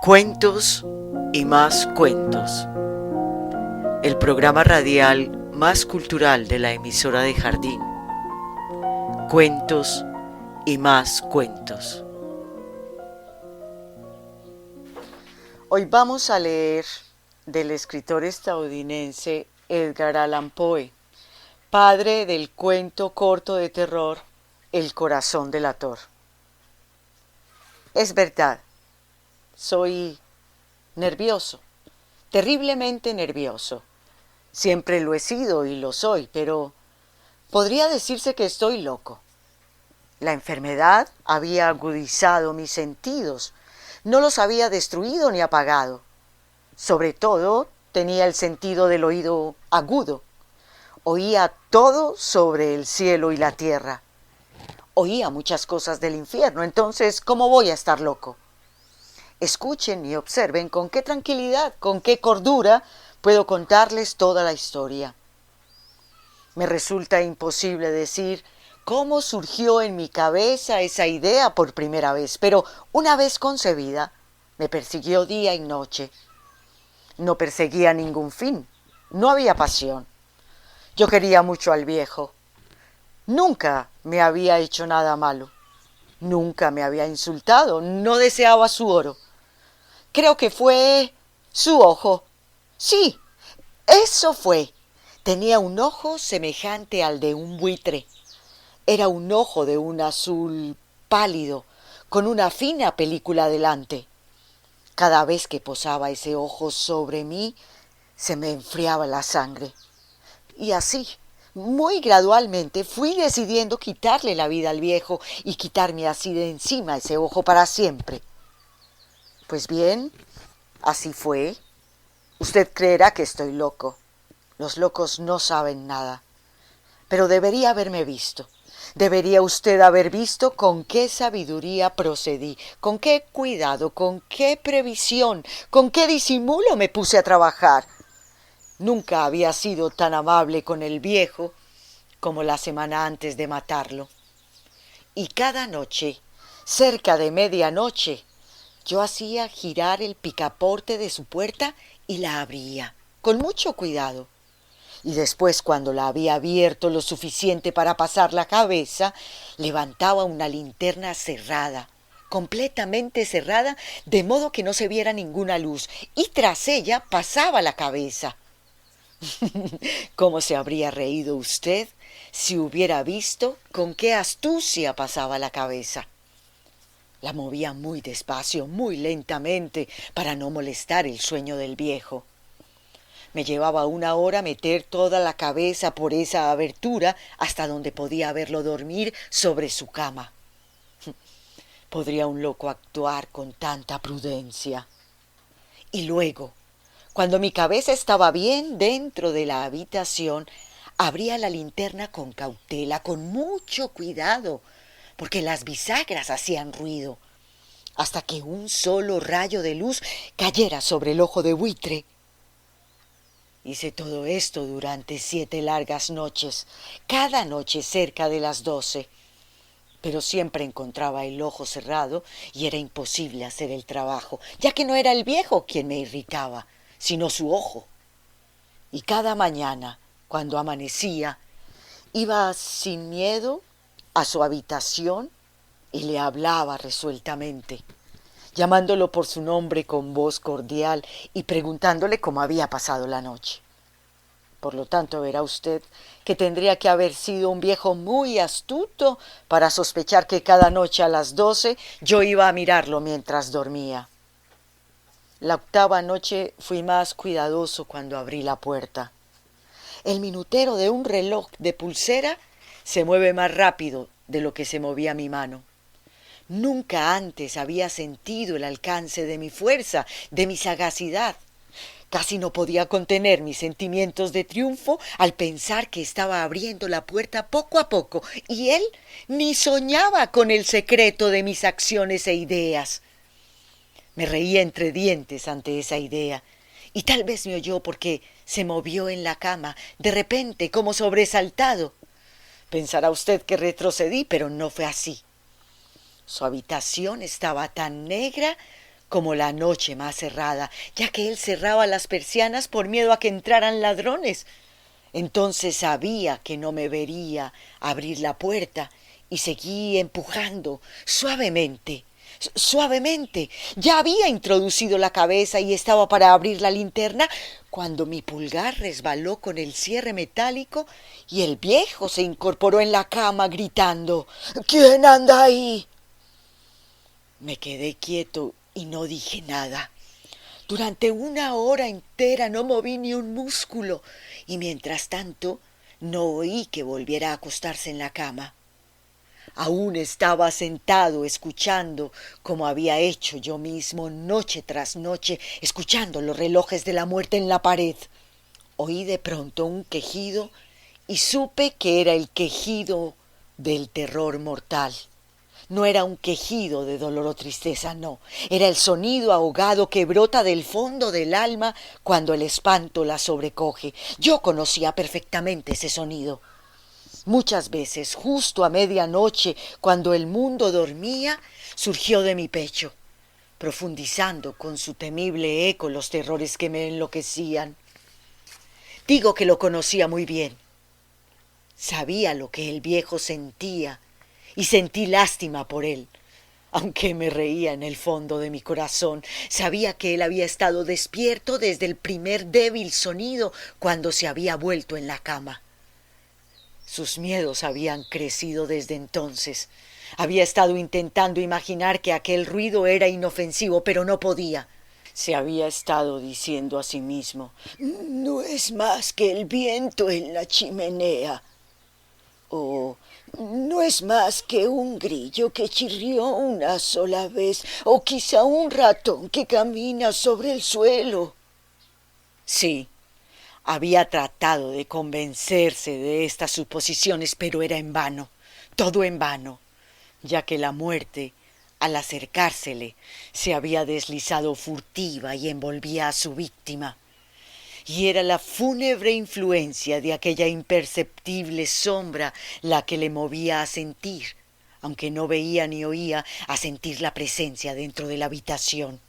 Cuentos y más cuentos. El programa radial más cultural de la emisora de Jardín. Cuentos y más cuentos. Hoy vamos a leer del escritor estadounidense Edgar Allan Poe, padre del cuento corto de terror El corazón delator. Es verdad, soy nervioso, terriblemente nervioso. Siempre lo he sido y lo soy, pero podría decirse que estoy loco. La enfermedad había agudizado mis sentidos, no los había destruido ni apagado. Sobre todo, tenía el sentido del oído agudo. Oía todo sobre el cielo y la tierra. Oía muchas cosas del infierno, entonces, ¿cómo voy a estar loco? Escuchen y observen con qué tranquilidad, con qué cordura puedo contarles toda la historia. Me resulta imposible decir cómo surgió en mi cabeza esa idea por primera vez, pero una vez concebida, me persiguió día y noche. No perseguía ningún fin, no había pasión. Yo quería mucho al viejo. Nunca me había hecho nada malo. Nunca me había insultado, no deseaba su oro. Creo que fue su ojo. Sí, eso fue. Tenía un ojo semejante al de un buitre. Era un ojo de un azul pálido, con una fina película delante. Cada vez que posaba ese ojo sobre mí, se me enfriaba la sangre. Y así, muy gradualmente, fui decidiendo quitarle la vida al viejo y quitarme así de encima ese ojo para siempre. Pues bien, así fue. Usted creerá que estoy loco. Los locos no saben nada. Pero debería haberme visto. Debería usted haber visto con qué sabiduría procedí, con qué cuidado, con qué previsión, con qué disimulo me puse a trabajar. Nunca había sido tan amable con el viejo como la semana antes de matarlo. Y cada noche, cerca de medianoche, yo hacía girar el picaporte de su puerta y la abría, con mucho cuidado. Y después, cuando la había abierto lo suficiente para pasar la cabeza, levantaba una linterna cerrada, completamente cerrada, de modo que no se viera ninguna luz, y tras ella pasaba la cabeza. ¿Cómo se habría reído usted si hubiera visto con qué astucia pasaba la cabeza? La movía muy despacio, muy lentamente, para no molestar el sueño del viejo. Me llevaba 1 hora meter toda la cabeza por esa abertura hasta donde podía verlo dormir sobre su cama. ¿Podría un loco actuar con tanta prudencia? Y luego, cuando mi cabeza estaba bien dentro de la habitación, abría la linterna con cautela, con mucho cuidado, porque las bisagras hacían ruido, hasta que un solo rayo de luz cayera sobre el ojo de buitre. Hice todo esto durante 7 largas noches, cada noche cerca de las 12. Pero siempre encontraba el ojo cerrado y era imposible hacer el trabajo, ya que no era el viejo quien me irritaba, sino su ojo. Y cada mañana, cuando amanecía, iba sin miedo a su habitación y le hablaba resueltamente, llamándolo por su nombre con voz cordial y preguntándole cómo había pasado la noche. Por lo tanto, verá usted que tendría que haber sido un viejo muy astuto para sospechar que cada noche a las 12 yo iba a mirarlo mientras dormía. La 8ª noche fui más cuidadoso cuando abrí la puerta. El minutero de un reloj de pulsera se mueve más rápido de lo que se movía mi mano. Nunca antes había sentido el alcance de mi fuerza, de mi sagacidad. Casi no podía contener mis sentimientos de triunfo al pensar que estaba abriendo la puerta poco a poco, y él ni soñaba con el secreto de mis acciones e ideas. Me reía entre dientes ante esa idea, y tal vez me oyó porque se movió en la cama, de repente, como sobresaltado. Pensará usted que retrocedí, pero no fue así. Su habitación estaba tan negra como la noche más cerrada, ya que él cerraba las persianas por miedo a que entraran ladrones. Entonces sabía que no me vería abrir la puerta y seguí empujando suavemente, suavemente. Ya había introducido la cabeza y estaba para abrir la linterna cuando mi pulgar resbaló con el cierre metálico y el viejo se incorporó en la cama gritando: «¿Quién anda ahí?». Me quedé quieto y no dije nada. Durante una hora entera no moví ni un músculo y mientras tanto no oí que volviera a acostarse en la cama. Aún estaba sentado escuchando, como había hecho yo mismo noche tras noche, escuchando los relojes de la muerte en la pared. Oí de pronto un quejido y supe que era el quejido del terror mortal. No era un quejido de dolor o tristeza, no. Era el sonido ahogado que brota del fondo del alma cuando el espanto la sobrecoge. Yo conocía perfectamente ese sonido. Muchas veces, justo a medianoche, cuando el mundo dormía, surgió de mi pecho, profundizando con su temible eco los terrores que me enloquecían. Digo que lo conocía muy bien. Sabía lo que el viejo sentía y sentí lástima por él, aunque me reía en el fondo de mi corazón. Sabía que él había estado despierto desde el primer débil sonido cuando se había vuelto en la cama. Sus miedos habían crecido desde entonces. Había estado intentando imaginar que aquel ruido era inofensivo, pero no podía. Se había estado diciendo a sí mismo: «No es más que el viento en la chimenea». O «no es más que un grillo que chirrió una sola vez, o quizá un ratón que camina sobre el suelo». Sí, había tratado de convencerse de estas suposiciones, pero era en vano, todo en vano, ya que la muerte, al acercársele, se había deslizado furtiva y envolvía a su víctima. Y era la fúnebre influencia de aquella imperceptible sombra la que le movía a sentir, aunque no veía ni oía, a sentir la presencia dentro de la habitación.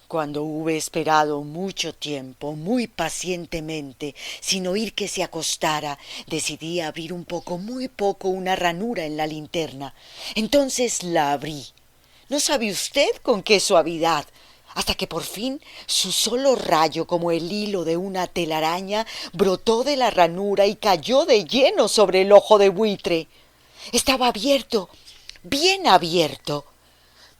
Cuando hube esperado mucho tiempo, muy pacientemente, sin oír que se acostara, decidí abrir un poco, muy poco, una ranura en la linterna. Entonces la abrí. ¿No sabe usted con qué suavidad? Hasta que por fin su solo rayo, como el hilo de una telaraña, brotó de la ranura y cayó de lleno sobre el ojo de buitre. Estaba abierto, bien abierto.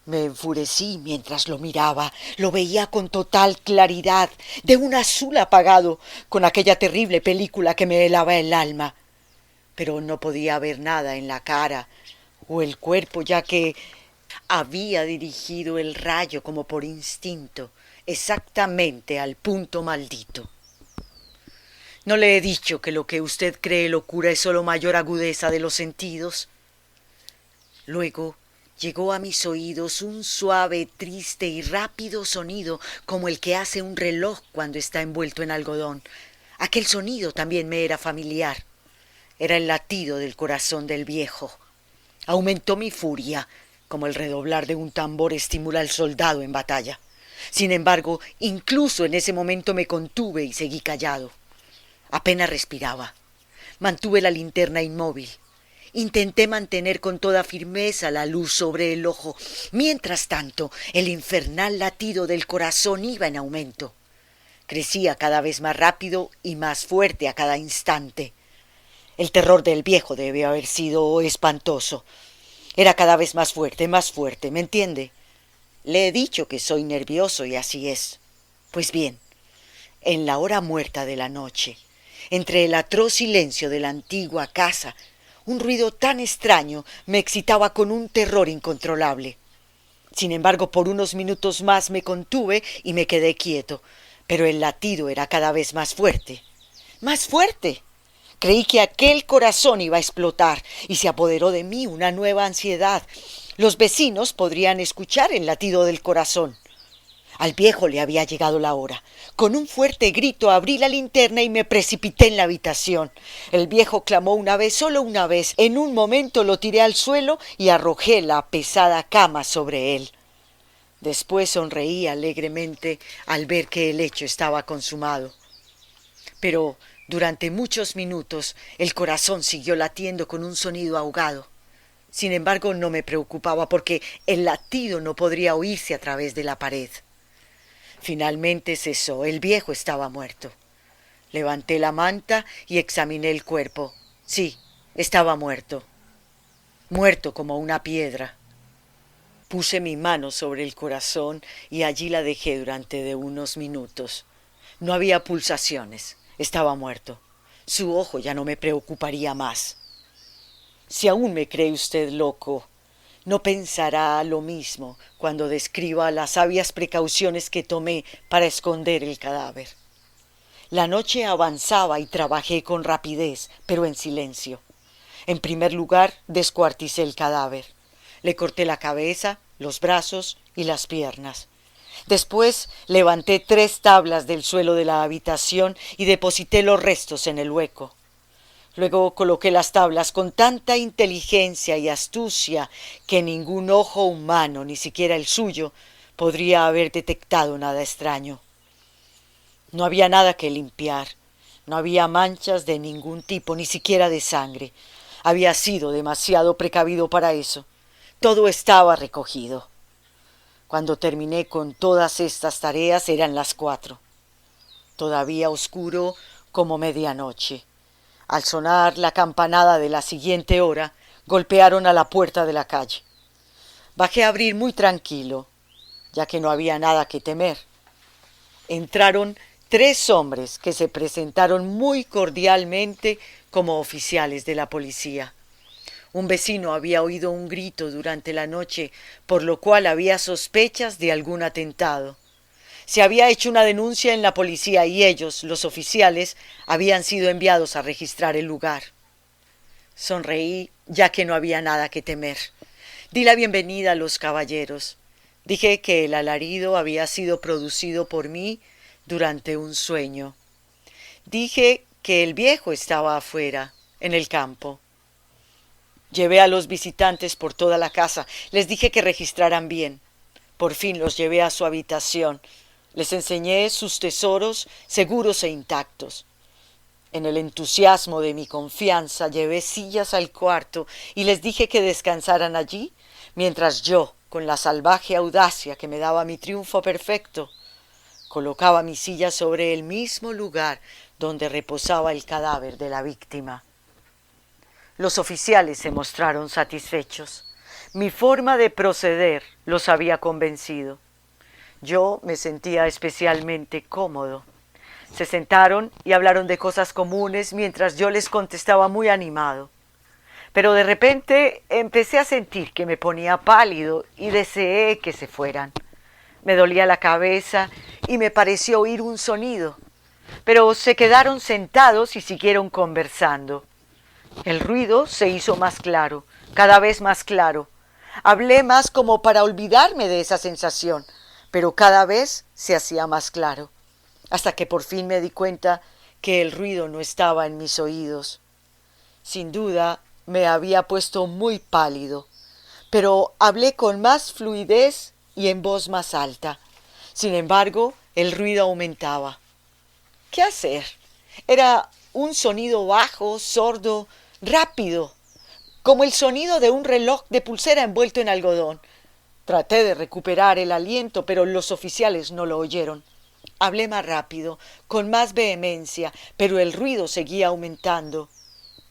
Me enfurecí mientras lo miraba. Lo veía con total claridad, de un azul apagado, con aquella terrible película que me helaba el alma. Pero no podía ver nada en la cara o el cuerpo, ya que había dirigido el rayo como por instinto, exactamente al punto maldito. ¿No le he dicho que lo que usted cree locura es solo mayor agudeza de los sentidos? Luego llegó a mis oídos un suave, triste y rápido sonido como el que hace un reloj cuando está envuelto en algodón. Aquel sonido también me era familiar. Era el latido del corazón del viejo. Aumentó mi furia, como el redoblar de un tambor estimula al soldado en batalla. Sin embargo, incluso en ese momento me contuve y seguí callado. Apenas respiraba. Mantuve la linterna inmóvil. Intenté mantener con toda firmeza la luz sobre el ojo. Mientras tanto, el infernal latido del corazón iba en aumento. Crecía cada vez más rápido y más fuerte a cada instante. El terror del viejo debió haber sido espantoso. Era cada vez más fuerte, ¿me entiende? Le he dicho que soy nervioso y así es. Pues bien, en la hora muerta de la noche, entre el atroz silencio de la antigua casa, un ruido tan extraño me excitaba con un terror incontrolable. Sin embargo, por unos minutos más me contuve y me quedé quieto, pero el latido era cada vez más fuerte. ¡Más fuerte! Creí que aquel corazón iba a explotar y se apoderó de mí una nueva ansiedad. Los vecinos podrían escuchar el latido del corazón. Al viejo le había llegado la hora. Con un fuerte grito abrí la linterna y me precipité en la habitación. El viejo clamó una vez, solo una vez. En un momento lo tiré al suelo y arrojé la pesada cama sobre él. Después sonreí alegremente al ver que el hecho estaba consumado. Pero durante muchos minutos el corazón siguió latiendo con un sonido ahogado. Sin embargo, no me preocupaba porque el latido no podría oírse a través de la pared. Finalmente cesó. El viejo estaba muerto. Levanté la manta y examiné el cuerpo. Sí, estaba muerto. Muerto como una piedra. Puse mi mano sobre el corazón y allí la dejé durante de unos minutos. No había pulsaciones. Estaba muerto. Su ojo ya no me preocuparía más. Si aún me cree usted loco, no pensará lo mismo cuando describa las sabias precauciones que tomé para esconder el cadáver. La noche avanzaba y trabajé con rapidez, pero en silencio. En primer lugar, descuarticé el cadáver. Le corté la cabeza, los brazos y las piernas. Después levanté 3 tablas del suelo de la habitación y deposité los restos en el hueco. Luego coloqué las tablas con tanta inteligencia y astucia que ningún ojo humano, ni siquiera el suyo, podría haber detectado nada extraño. No había nada que limpiar, no había manchas de ningún tipo, ni siquiera de sangre. Había sido demasiado precavido para eso. Todo estaba recogido. Cuando terminé con todas estas tareas eran las 4. Todavía oscuro como medianoche. Al sonar la campanada de la siguiente hora, golpearon a la puerta de la calle. Bajé a abrir muy tranquilo, ya que no había nada que temer. Entraron 3 hombres que se presentaron muy cordialmente como oficiales de la policía. Un vecino había oído un grito durante la noche, por lo cual había sospechas de algún atentado. Se había hecho una denuncia en la policía y ellos, los oficiales, habían sido enviados a registrar el lugar. Sonreí, ya que no había nada que temer. Di la bienvenida a los caballeros. Dije que el alarido había sido producido por mí durante un sueño. Dije que el viejo estaba afuera, en el campo. Llevé a los visitantes por toda la casa. Les dije que registraran bien. Por fin los llevé a su habitación. Les enseñé sus tesoros seguros e intactos. En el entusiasmo de mi confianza llevé sillas al cuarto y les dije que descansaran allí, mientras yo, con la salvaje audacia que me daba mi triunfo perfecto, colocaba mi silla sobre el mismo lugar donde reposaba el cadáver de la víctima. Los oficiales se mostraron satisfechos. Mi forma de proceder los había convencido. Yo me sentía especialmente cómodo. Se sentaron y hablaron de cosas comunes mientras yo les contestaba muy animado. Pero de repente empecé a sentir que me ponía pálido y deseé que se fueran. Me dolía la cabeza y me pareció oír un sonido. Pero se quedaron sentados y siguieron conversando. El ruido se hizo más claro, cada vez más claro. Hablé más como para olvidarme de esa sensación, pero cada vez se hacía más claro, hasta que por fin me di cuenta que el ruido no estaba en mis oídos. Sin duda me había puesto muy pálido, pero hablé con más fluidez y en voz más alta. Sin embargo, el ruido aumentaba. ¿Qué hacer? Era un sonido bajo, sordo, rápido, como el sonido de un reloj de pulsera envuelto en algodón. Traté de recuperar el aliento, pero los oficiales no lo oyeron. Hablé más rápido, con más vehemencia, pero el ruido seguía aumentando.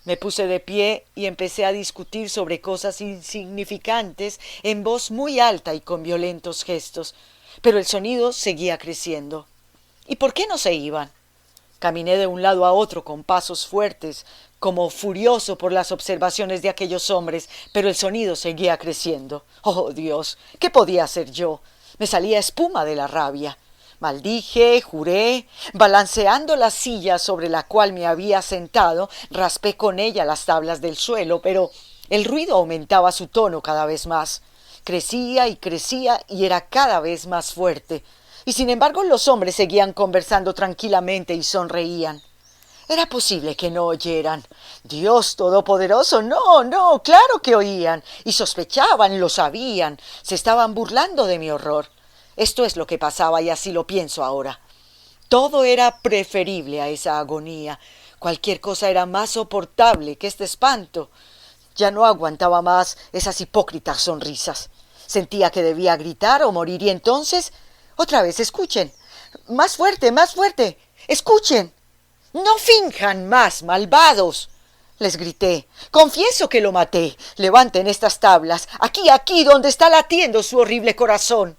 Me puse de pie y empecé a discutir sobre cosas insignificantes en voz muy alta y con violentos gestos, pero el sonido seguía creciendo. ¿Y por qué no se iban? Caminé de un lado a otro con pasos fuertes, como furioso por las observaciones de aquellos hombres, pero el sonido seguía creciendo. ¡Oh, Dios! ¿Qué podía hacer yo? Me salía espuma de la rabia. Maldije, juré, balanceando la silla sobre la cual me había sentado, raspé con ella las tablas del suelo, pero el ruido aumentaba su tono cada vez más. Crecía y era cada vez más fuerte. Y sin embargo los hombres seguían conversando tranquilamente y sonreían. ¿Era posible que no oyeran? Dios todopoderoso, no, claro que oían. Y sospechaban, lo sabían. Se estaban burlando de mi horror. Esto es lo que pasaba y así lo pienso ahora. Todo era preferible a esa agonía. Cualquier cosa era más soportable que este espanto. Ya no aguantaba más esas hipócritas sonrisas. Sentía que debía gritar o morir y entonces... Otra vez, escuchen. Más fuerte, más fuerte. Escuchen. No finjan más, malvados. Les grité. Confieso que lo maté. Levanten estas tablas. Aquí, aquí, donde está latiendo su horrible corazón.